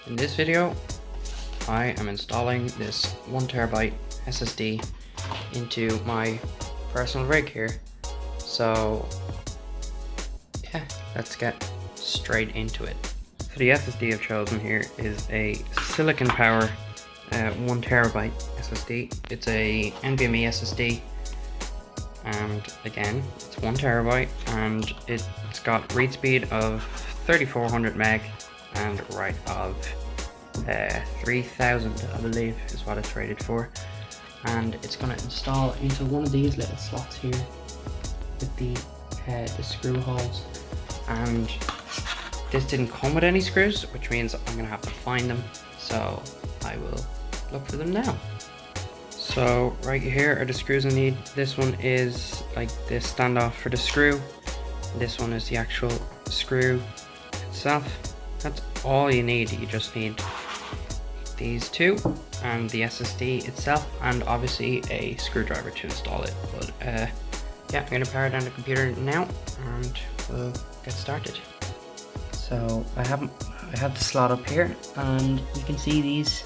In this video, I am installing this 1TB SSD into my personal rig here. So yeah, let's get straight into it. So the SSD I've chosen here is a silicon power 1TB SSD. It's a NVMe SSD, and again, it's 1TB, and it's got read speed of 3400 meg and write of 3000, I believe, is what it's rated for. And it's going to install into one of these little slots here with the screw holes. And this didn't come with any screws, which means I'm going to have to find them. So I will look for them now. So right here are the screws I need. This one is like the standoff for the screw. This one is the actual screw itself. That's all you need. You just need these two and the SSD itself, and obviously a screwdriver to install it. But yeah, I'm gonna power down the computer now and we'll get started. So I have the slot up here, and you can see these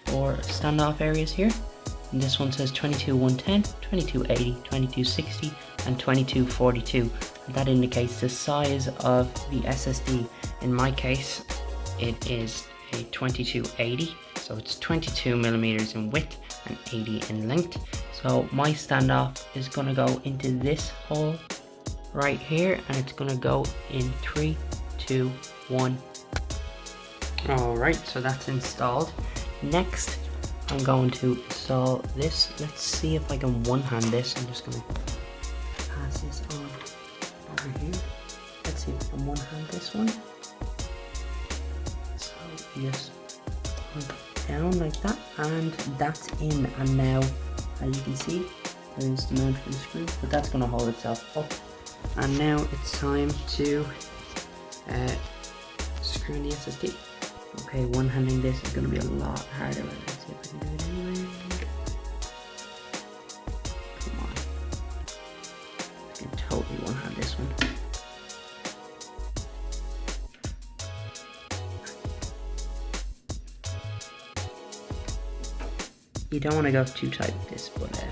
four standoff areas here. And this one says 22110, 2280, 2260 and 2242. And that indicates the size of the SSD. In my case, it is a 2280, so it's 22 millimeters in width and 80 in length. So my standoff is going to go into this hole right here, and it's going to go in 3, 2, 1. Alright, so that's installed. Next, I'm going to install this. Let's see if I can one-hand this. I'm just going to pass this on over here. Let's see if I can one-hand this one. So you just put it down like that, and that's in. And now, as you can see, there's the mount for the screw, but that's going to hold itself up. And now it's time to screw in the SSD. Okay, one-handing this is going to be a lot harder. Let's see if I can do it anyway. Come on. I can totally one-hand this one. You don't want to go too tight with this, but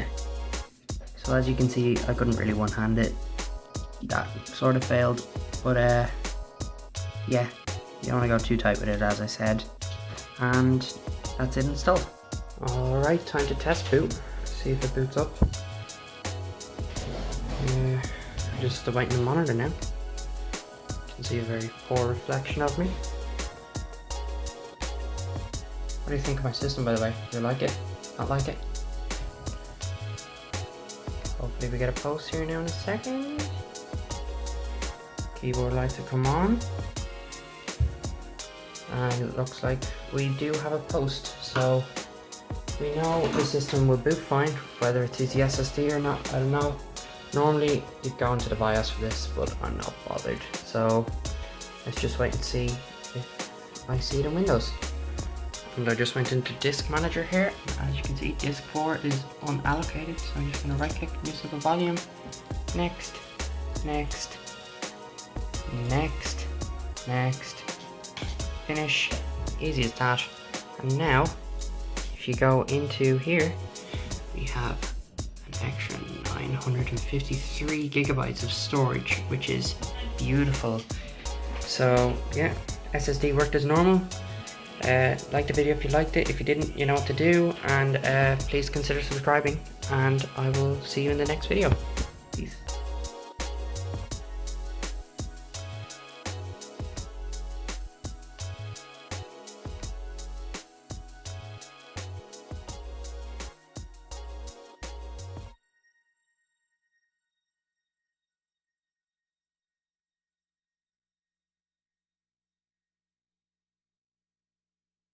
so as you can see, I couldn't really one-hand it. That sort of failed, but yeah, you don't want to go too tight with it, as I said. And that's it installed. Alright, time to test boot. See if it boots up. Just awaiting the monitor now. You can see a very poor reflection of me. What do you think of my system, by the way? Do you like it? Not like it? Hopefully we get a post here now in a second. Keyboard lights will come on. And it looks like we do have a post, so we know the system will boot fine, whether it's the SSD or not, I don't know. Normally you'd go into the BIOS for this, but I'm not bothered. So let's just wait and see if I see it in Windows. And I just went into Disk Manager here. As you can see, Disk 4 is unallocated, so I'm just going to right click, new simple volume, next, next, next, next, finish, easy as that. And now, if you go into here, we have an extra 953 gigabytes of storage, which is beautiful. So yeah, SSD worked as normal. Like the video if you liked it. If you didn't, you know what to do, and please consider subscribing, and I will see you in the next video.